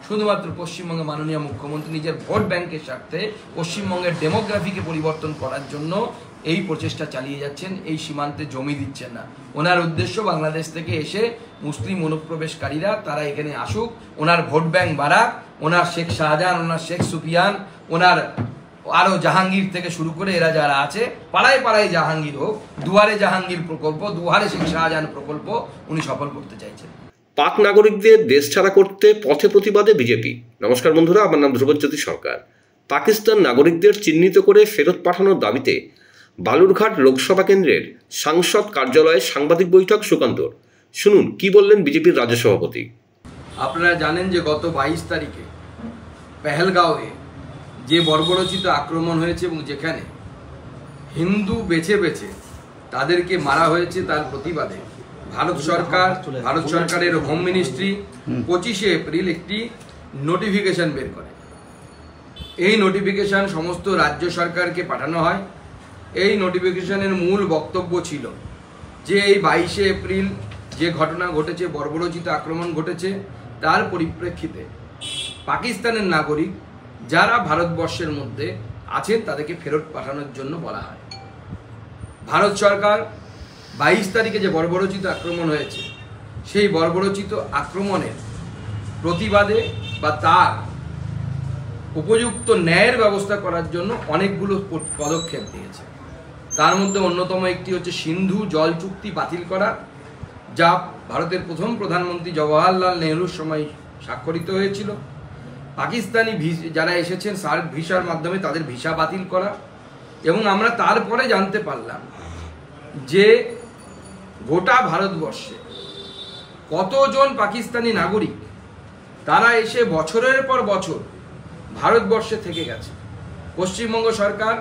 শুধুমাত্র পশ্চিমবঙ্গে মাননীয় মুখ্যমন্ত্রী নিজের ভোট ব্যাংকের স্বার্থে পশ্চিমবঙ্গের ডেমোগ্রাফিকে পরিবর্তন করার জন্য এই প্রচেষ্টা চালিয়ে যাচ্ছেন। এই সীমান্তে জমি দিচ্ছেন না। ওনার উদ্দেশ্য বাংলাদেশ থেকে এসে মুসলিম অনুপ্রবেশকারীরা তারা এখানে আসুক, ওনার ভোট ব্যাংক বাড়াক, ওনার শেখ শাহজাহান, ওনার শেখ সুফিয়ান, ওনার আরও জাহাঙ্গীর থেকে শুরু করে এরা যারা আছে পাড়ায় পাড়ায় জাহাঙ্গীর হোক, দুয়ারে জাহাঙ্গীর প্রকল্প, দুয়ারে শেখ শাহজাহান প্রকল্প উনি সফল করতে চাইছেন। পাক নাগরিকদের দেশ ছাড়া করতে পথে প্রতিবাদে বিজেপি। নমস্কার বন্ধুরা, আমার নাম ধ্রুবজ্যোতি সরকার। পাকিস্তান নাগরিকদের চিহ্নিত করে ফেরত পাঠানোর দাবিতে বালুরঘাট লোকসভা কেন্দ্রের সাংসদ কার্যালয়ে সাংবাদিক বৈঠক সুকান্তর। শুনুন কি বললেন বিজেপির রাজ্য সভাপতি। আপনারা জানেন যে গত 22 তারিখে পেহেলগাঁওয়ে যে বর্বরোচিত আক্রমণ হয়েছে এবং যেখানে হিন্দু বেছে বেছে তাদেরকে মারা হয়েছে, তার প্রতিবাদে ভারত সরকারের হোম মিনিস্ট্রি 25শে এপ্রিল একটি নোটিফিকেশন বের করে। এই নোটিফিকেশন সমস্ত রাজ্য সরকারকে পাঠানো হয়। এই নোটিফিকেশনের মূল বক্তব্য ছিল যে এই 22শে এপ্রিল যে ঘটনা ঘটেছে, বর্বরোচিত আক্রমণ ঘটেছে, তার পরিপ্রেক্ষিতে পাকিস্তানের নাগরিক যারা ভারতবর্ষের মধ্যে আছেন তাদেরকে ফেরত পাঠানোর জন্য বলা হয়। ভারত সরকার 22 তারিখে যে বর্বরোচিত আক্রমণ হয়েছে, সেই বর্বরোচিত আক্রমণের প্রতিবাদে বা তার উপযুক্ত ন্যায়ের ব্যবস্থা করার জন্য অনেকগুলো পদক্ষেপ নিয়েছে। তার মধ্যে অন্যতম একটি হচ্ছে সিন্ধু জল চুক্তি বাতিল করা, যা ভারতের প্রথম প্রধানমন্ত্রী জওয়াহরলাল নেহরুর সময় স্বাক্ষরিত হয়েছিল। পাকিস্তানি যারা এসেছেন সার্ক ভিসার মাধ্যমে তাদের ভিসা বাতিল করা, এবং আমরা তারপরে জানতে পারলাম যে গোটা ভারতবর্ষে কতজন পাকিস্তানি নাগরিক তারা এসে বছরের পর বছর ভারতবর্ষে থেকে গেছে। পশ্চিমবঙ্গ সরকার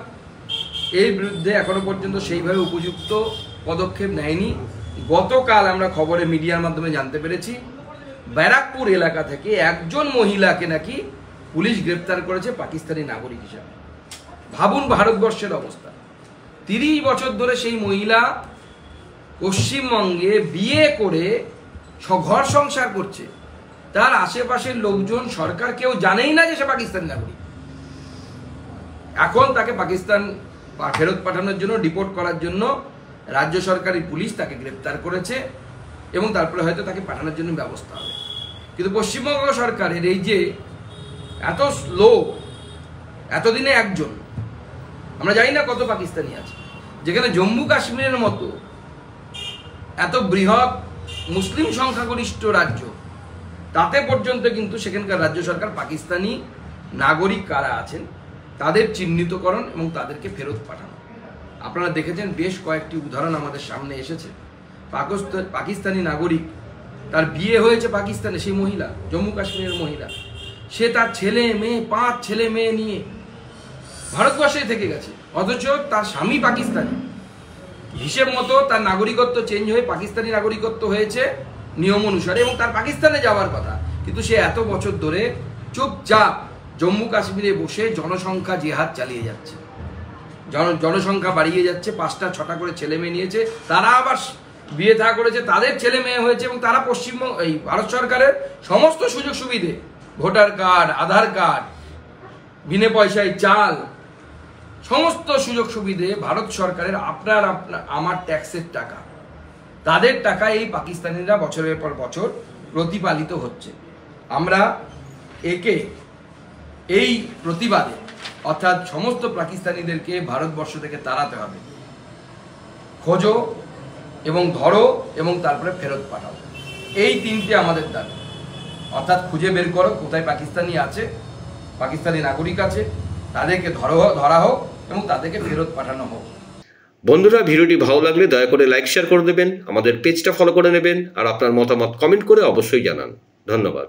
এর বিরুদ্ধে এখনো পর্যন্ত সেইভাবে উপযুক্ত পদক্ষেপ নেয়নি। গতকাল আমরা খবরে মিডিয়ার মাধ্যমে জানতে পেরেছি ব্যারাকপুর এলাকা থেকে একজন মহিলাকে নাকি পুলিশ গ্রেপ্তার করেছে পাকিস্তানি নাগরিক হিসাবে। ভাবুন ভারতবর্ষের অবস্থা। 30 বছর ধরে সেই মহিলা পশ্চিমবঙ্গে বিয়ে করে ঘর সংসার করছে। তার আশেপাশের লোকজন, সরকার কেউ জানেই না যে সে পাকিস্তানি নাগরিক। এখন তাকে পাকিস্তান ফেরত পাঠানোর জন্য, ডিপোর্ট করার জন্য রাজ্য সরকারি পুলিশ তাকে গ্রেপ্তার করেছে এবং তারপরে হয়তো তাকে পাঠানোর জন্য ব্যবস্থা হবে। কিন্তু পশ্চিমবঙ্গ সরকারের এই যে এত স্লো, এতদিনে একজন, আমরা জানি না কত পাকিস্তানি আছে, যেখানে জম্মু কাশ্মীরের মতো এত বৃহৎ মুসলিম সংখ্যাগরিষ্ঠ রাজ্য, তাতে পর্যন্ত কিন্তু সেখানকার রাজ্য সরকার পাকিস্তানি নাগরিক কারা আছেন তাদের চিহ্নিতকরণ এবং তাদেরকে ফেরত পাঠানো। আপনারা দেখেছেন বেশ কয়েকটি উদাহরণ আমাদের সামনে এসেছে। পাকিস্তানি নাগরিক, তার বিয়ে হয়েছে পাকিস্তানে, সেই মহিলা জম্মু কাশ্মীরের মহিলা, সে তার ছেলে মেয়ে 5 ছেলে মেয়ে নিয়ে ভারতবর্ষে থেকে গেছে, অথচ তার স্বামী পাকিস্তানি। হিসেব মতো তার নাগরিকত্ব চেঞ্জ হয়ে পাকিস্তানি নাগরিকত্ব হয়েছে নিয়ম অনুসারে, এবং তার পাকিস্তানে যাওয়ার কথা, কিন্তু সে এত বছর ধরে চুপচাপ জম্মু কাশ্মীরে বসে জনসংখ্যা জিহাদ চালিয়ে যাচ্ছে। জনসংখ্যা বাড়িয়ে যাচ্ছে, 5টা 6টা করে ছেলে মেয়ে নিয়েছে, তারা আবার বিয়ে থা করেছে, তাদের ছেলে মেয়ে হয়েছে, এবং তারা পশ্চিমবঙ্গ এই ভারত সরকারের সমস্ত সুযোগ সুবিধে, ভোটার কার্ড, আধার কার্ড, বিনা পয়সায় চাল, সমস্ত সুযোগ সুবিধে ভারত সরকারের আপনার আমার ট্যাক্সের টাকা, তাদের টাকা এই পাকিস্তানিরা বছরের পর বছর প্রতিপালিত হচ্ছে। আমরা এই প্রতিবাদে, অর্থাৎ সমস্ত পাকিস্তানিদেরকে ভারতবর্ষ থেকে তাড়াতে হবে। খোঁজো এবং ধরো এবং তারপরে ফেরত পাঠাও, এই 3টে আমাদের দাবি। অর্থাৎ খুঁজে বের করো কোথায় পাকিস্তানি আছে, পাকিস্তানি নাগরিক আছে, তাদেরকে ধরা হোক এবং তাদেরকে ফেরত পাঠানো হোক। বন্ধুরা, ভিডিওটি ভালো লাগলে দয়া করে লাইক শেয়ার করে দেবেন, আমাদের পেজটা ফলো করে নেবেন, আর আপনার মতামত কমেন্ট করে অবশ্যই জানান। ধন্যবাদ।